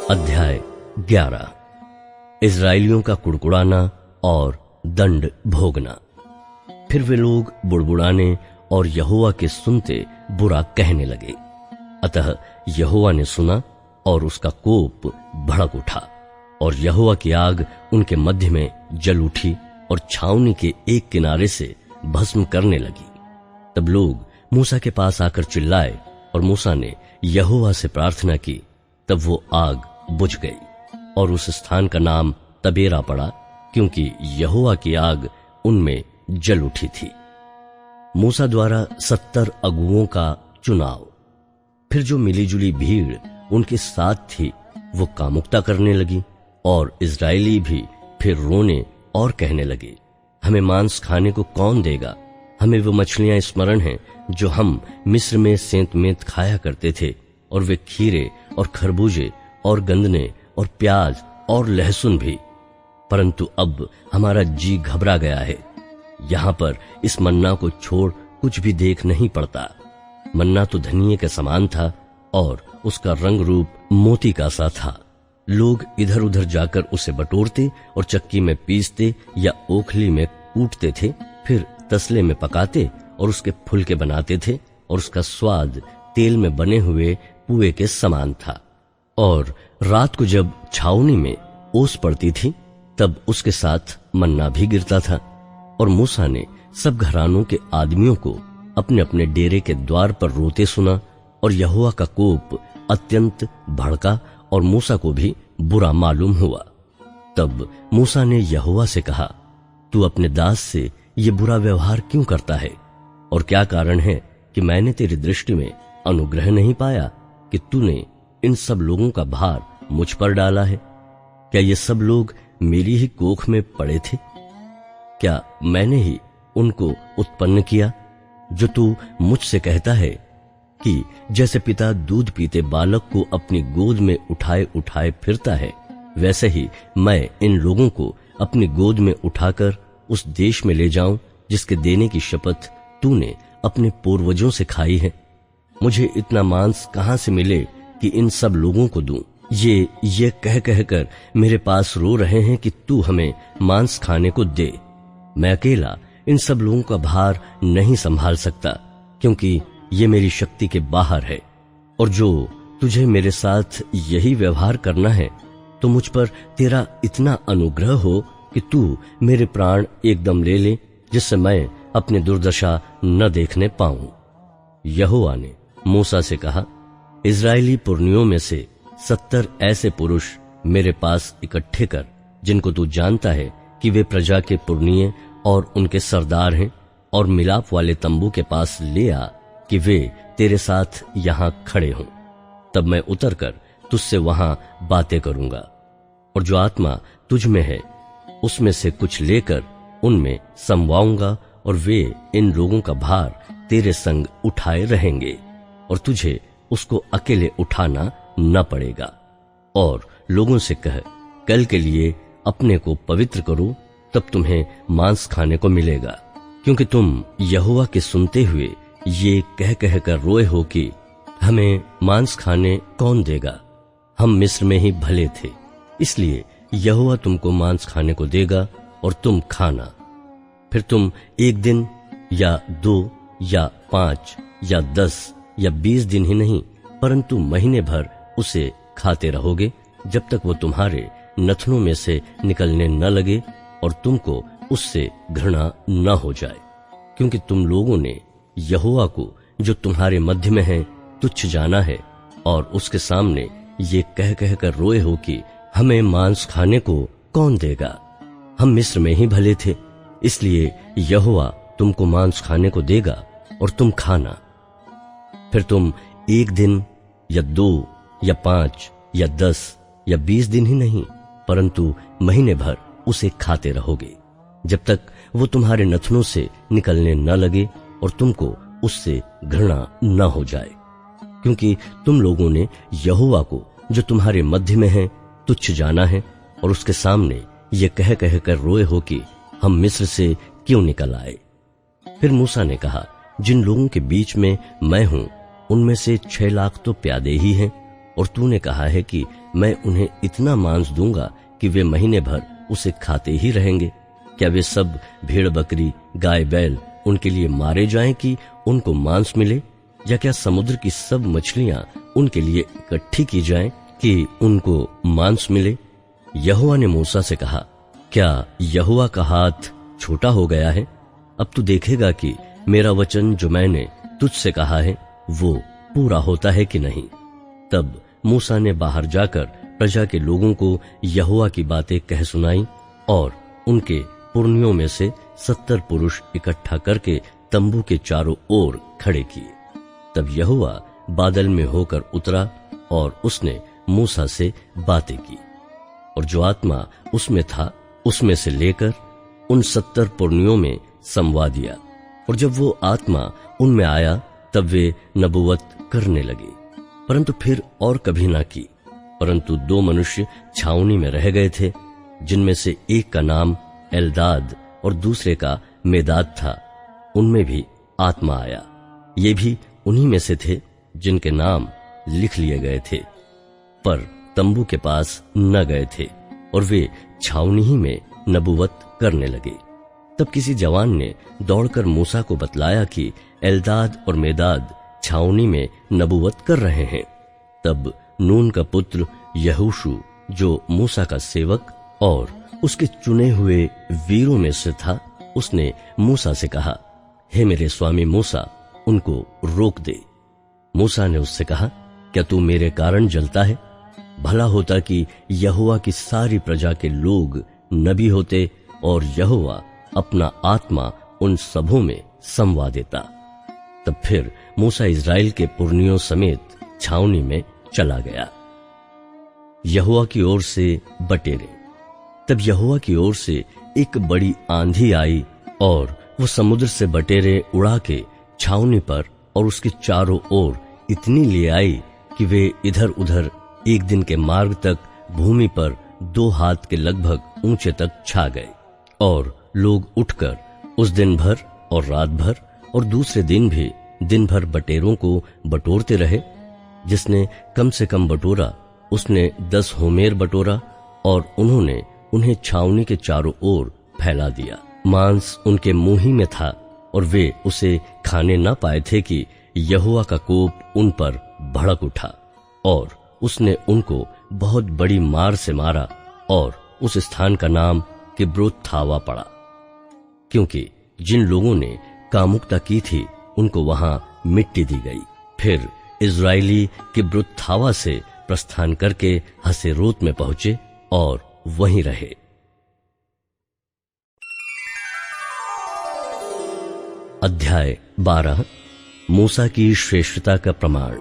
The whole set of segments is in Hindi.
अध्याय 11। इजराइलियों का कुड़कुड़ाना और दंड भोगना। फिर वे लोग बुड़बुड़ाने और यहोवा के सुनते बुरा कहने लगे। अतः यहोवा ने सुना और उसका कोप भड़क उठा, और यहोवा की आग उनके मध्य में जल उठी और छावनी के एक किनारे से भस्म करने लगी। तब लोग मूसा के पास आकर चिल्लाए, और मूसा ने यहोवा से प्रार्थना की। तब वो आग बुझ गई, और उस स्थान का नाम तबेरा पड़ा, क्योंकि यहोवा की आग उनमें जल उठी थी। मूसा द्वारा 70 अगुओं का चुनाव। फिर जो मिलीजुली भीड़ उनके साथ थी वो कामुकता करने लगी, और इजरायली भी फिर रोने और कहने लगे, हमें मांस खाने को कौन देगा? हमें वो मछलियां स्मरण हैं जो हम मिस्र में सेंत मेंत खाया करते थे, और वे खीरे और खरबूजे और गंदने और प्याज और लहसुन भी। परंतु अब हमारा जी घबरा गया है। यहाँ पर इस मन्ना को छोड़ कुछ भी देख नहीं पड़ता। मन्ना तो धनिये के समान था, और उसका रंग रूप मोती का सा था। लोग इधर उधर जाकर उसे बटोरते और चक्की में पीसते या ओखली में कूटते थे, फिर तसले में पकाते और उसके फुलके बनाते थे, और उसका स्वाद तेल में बने हुए पुए के समान था। और रात को जब छावनी में ओस पड़ती थी, तब उसके साथ मन्ना भी गिरता था। और मूसा ने सब घरानों के आदमियों को अपने अपने डेरे के द्वार पर रोते सुना, और यहोवा का कोप अत्यंत भड़का, और मूसा को भी बुरा मालूम हुआ। तब मूसा ने यहोवा से कहा, तू अपने दास से ये बुरा व्यवहार क्यों करता है? और क्या कारण है कि मैंने तेरी दृष्टि में अनुग्रह नहीं पाया कि तूने इन सब लोगों का भार मुझ पर डाला है? क्या ये सब लोग मेरी ही कोख में पड़े थे? क्या मैंने ही उनको उत्पन्न किया? जो तू मुझसे कहता है कि जैसे पिता दूध पीते बालक को अपनी गोद में उठाए उठाए फिरता है, वैसे ही मैं इन लोगों को अपनी गोद में उठाकर उस देश में ले जाऊं जिसके देने की शपथ तूने अपने पूर्वजों से खाई है। मुझे इतना मांस कहां से मिले कि इन सब लोगों को दूं? ये कह कहकर मेरे पास रो रहे हैं कि तू हमें मांस खाने को दे। मैं अकेला इन सब लोगों का भार नहीं संभाल सकता, क्योंकि ये मेरी शक्ति के बाहर है। और जो तुझे मेरे साथ यही व्यवहार करना है, तो मुझ पर तेरा इतना अनुग्रह हो कि तू मेरे प्राण एकदम ले ले, जिससे मैं अपनी दुर्दशा न देखने पाऊं। यहोवा ने मूसा से कहा, इजरायली पुरनियों में से 70 ऐसे पुरुष मेरे पास इकट्ठे कर, जिनको तू जानता है कि वे प्रजा के पुरनिये और उनके सरदार हैं, और मिलाप वाले तंबू के पास ले आ कि वे तेरे साथ यहाँ खड़े हों। तब मैं उतरकर तुझसे वहां बातें करूंगा, और जो आत्मा तुझ में है उसमें से कुछ लेकर उनमें समवाऊंगा, और वे इन लोगों का भार तेरे संग उठाए रहेंगे, और तुझे उसको अकेले उठाना न पड़ेगा। और लोगों से कह, कल के लिए अपने को पवित्र करो, तब तुम्हें मांस खाने को मिलेगा, क्योंकि तुम यहोवा के सुनते हुए ये कह कह कर रोए हो कि हमें मांस खाने कौन देगा? हम मिस्र में ही भले थे, इसलिए यहोवा तुमको मांस खाने को देगा और तुम खाना। फिर तुम 1 दिन या 2 या 5 या 10 या 20 दिन ही नहीं, परंतु महीने भर उसे खाते रहोगे, जब तक वो तुम्हारे नथनों में से निकलने न लगे और तुमको उससे घृणा न हो जाए। क्योंकि तुम लोगों ने यहोवा को जो तुम्हारे मध्य में है तुच्छ जाना है, और उसके सामने ये कह कह कर रोए हो कि हमें मांस खाने को कौन देगा? हम मिस्र में ही भले थे, इसलिए यहोवा तुमको मांस खाने को देगा और तुम खाना। फिर तुम 1 दिन या 2 या 5 या 10 या 20 दिन ही नहीं, परंतु महीने भर उसे खाते रहोगे, जब तक वो तुम्हारे नथनों से निकलने न लगे और तुमको उससे घृणा न हो जाए। क्योंकि तुम लोगों ने यहोवा को जो तुम्हारे मध्य में है तुच्छ जाना है, और उसके सामने ये कह कह कर रोए हो कि हम मिस्र से क्यों निकल आए। फिर मूसा ने कहा, जिन लोगों के बीच में मैं हूं उनमें से 6 लाख तो प्यादे ही हैं, और तूने कहा है कि मैं उन्हें इतना मांस दूंगा कि वे महीने भर उसे खाते ही रहेंगे। क्या वे सब भेड़ बकरी गाय बैल उनके लिए मारे जाएं कि उनको मांस मिले, या क्या समुद्र की सब मछलियां उनके लिए इकट्ठी की जाएं कि उनको मांस मिले? यहोवा ने मूसा से कहा, क्या यहोवा का हाथ छोटा हो गया है? अब तू देखेगा कि मेरा वचन जो मैंने तुझसे कहा है वो पूरा होता है कि नहीं। तब मूसा ने बाहर जाकर प्रजा के लोगों को यहोवा की बातें कह सुनाई और उनके पुरनियों में से 70 पुरुष इकट्ठा करके तंबू के चारों ओर खड़े किए। तब यहोवा बादल में होकर उतरा और उसने मूसा से बातें की, और जो आत्मा उसमें था उसमें से लेकर उन 70 पुरनियों में समवा दिया। और जब वो आत्मा उनमें आया तब वे नबुवत करने लगे, परंतु फिर और कभी ना की। परंतु 2 मनुष्य छावनी में रह गए थे, जिनमें से एक का नाम एल्दाद और दूसरे का मेदाद था। उनमें भी आत्मा आया। ये भी उन्हीं में से थे जिनके नाम लिख लिए गए थे, पर तंबू के पास न गए थे, और वे छावनी ही में नबुवत करने लगे। तब किसी जवान ने दौड़कर मूसा को बतलाया कि एल्दाद और मेदाद छावनी में नबुवत कर रहे हैं। तब नून का पुत्र यहोशू, जो मूसा का सेवक और उसके चुने हुए वीरों में से था, उसने मूसा से कहा, हे मेरे स्वामी मूसा, उनको रोक दे। मूसा ने उससे कहा, क्या तू मेरे कारण जलता है? भला होता कि यहोवा की सारी प्रजा के लोग नबी होते और यहोवा अपना आत्मा उन सबों में समवा देता। तब फिर मूसा इस्राएल के पुरनियों समेत छावनी में चला गया। यहोवा की ओर से बटेरे। तब यहोवा की ओर से एक बड़ी आंधी आई और वो समुद्र से बटेरे उड़ा के छावनी पर और उसके चारों ओर इतनी ले आई कि वे इधर उधर एक दिन के मार्ग तक भूमि पर 2 हाथ के लगभग ऊंचे तक छा गए। और लोग उठकर उस दिन भर और रात भर और दूसरे दिन भी दिन भर बटेरों को बटोरते रहे। जिसने कम से कम बटोरा उसने 10 होमेर बटोरा, और उन्होंने उन्हें छावनी के चारों ओर फैला दिया। मांस उनके मुंह ही में था, और वे उसे खाने न पाए थे कि यहोवा का कोप उन पर भड़क उठा, और उसने उनको बहुत बड़ी मार से मारा, और उस स्थान का नाम किब्रोत-थावा पड़ा, क्योंकि जिन लोगों ने कामुकता की थी उनको वहां मिट्टी दी गई। फिर इस्राएली किब्रोत-थावा से प्रस्थान करके हसेरोत में पहुंचे और वहीं रहे। अध्याय 12। मूसा की श्रेष्ठता का प्रमाण।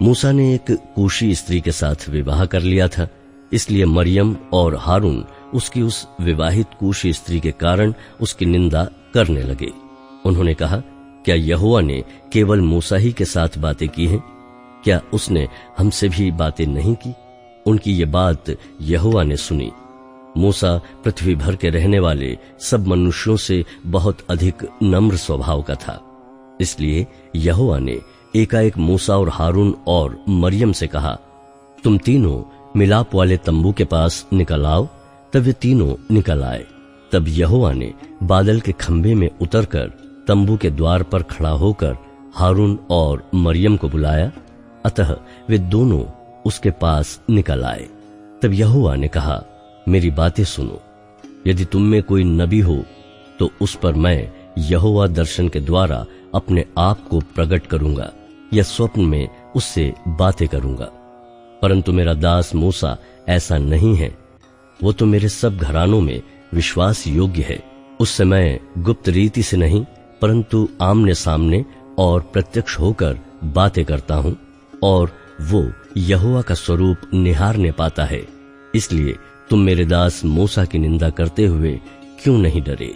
मूसा ने एक कूशी स्त्री के साथ विवाह कर लिया था, इसलिए मरियम और हारून उसकी उस विवाहित कूशी स्त्री के कारण उसकी निंदा करने लगे। उन्होंने कहा, क्या यहोवा ने केवल मूसा ही के साथ बातें की हैं? क्या उसने हमसे भी बातें नहीं की? उनकी ये बात यहोवा ने सुनी। मूसा पृथ्वी भर के रहने वाले सब मनुष्यों से बहुत अधिक नम्र स्वभाव का था, इसलिए यहोवा ने एकाएक मूसा और हारून और मरियम से कहा, तुम तीनों मिलाप वाले तंबू के पास निकल आओ। तब वे तीनों निकल आए। तब यहोवा ने बादल के खंभे में उतरकर तंबू के द्वार पर खड़ा होकर हारून और मरियम को बुलाया, अतः वे दोनों उसके पास निकल आए। तब यहोवा ने कहा, मेरी बातें सुनो। यदि तुम में कोई नबी हो तो उस पर मैं यहोवा दर्शन के द्वारा अपने आप को प्रकट करूंगा या स्वप्न में उससे बातें करूंगा। परंतु मेरा दास मूसा ऐसा नहीं है। वो तो मेरे सब घरानों में विश्वास योग्य है। उससे मैं गुप्त रीति से नहीं परंतु आमने सामने और प्रत्यक्ष होकर बातें करता हूँ, और वो यहोवा का स्वरूप निहारने पाता है। इसलिए तुम मेरे दास मूसा की निंदा करते हुए क्यों नहीं डरे?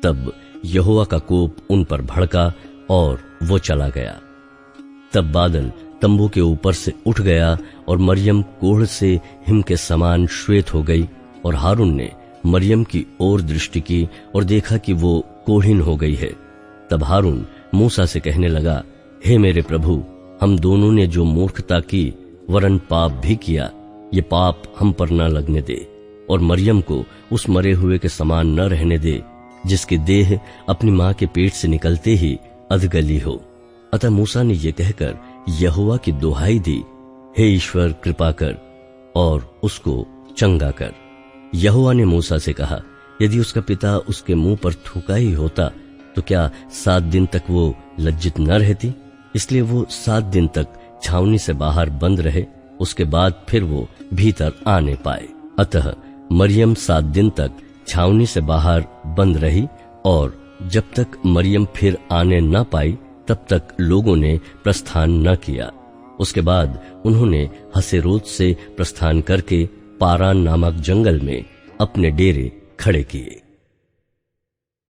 तब यहोवा का कोप उन पर भड़का और वो चला गया। तब बादल तंबू के ऊपर से उठ गया और मरियम कोढ़ से हिम के समान श्वेत हो गई। और हारून ने मरियम की ओर दृष्टि की और देखा कि वो कोढ़िन हो गई है। तब हारून मूसा से कहने लगा, हे मेरे प्रभु, हम दोनों ने जो मूर्खता की वरन पाप भी किया, ये पाप हम पर न लगने दे और मरियम को उस मरे हुए के समान न रहने दे जिसकी देह अपनी माँ के पेट से निकलते ही अधगली हो। अतः मूसा ने ये कहकर यहोवा की दुहाई दी, हे ईश्वर कृपा कर और उसको चंगा कर। यहोवा ने मूसा से कहा, यदि उसका पिता उसके मुंह पर थूका ही होता तो क्या 7 दिन तक वो लज्जित न रहती? इसलिए वो 7 दिन तक छावनी से बाहर बंद रहे, उसके बाद फिर वो भीतर आने पाए। अतः मरियम 7 दिन तक छावनी से बाहर बंद रही और जब तक मरियम फिर आने न पाई तब तक लोगों ने प्रस्थान न किया। उसके बाद उन्होंने हसेरोत से प्रस्थान करके पारान नामक जंगल में अपने डेरे खड़े किए।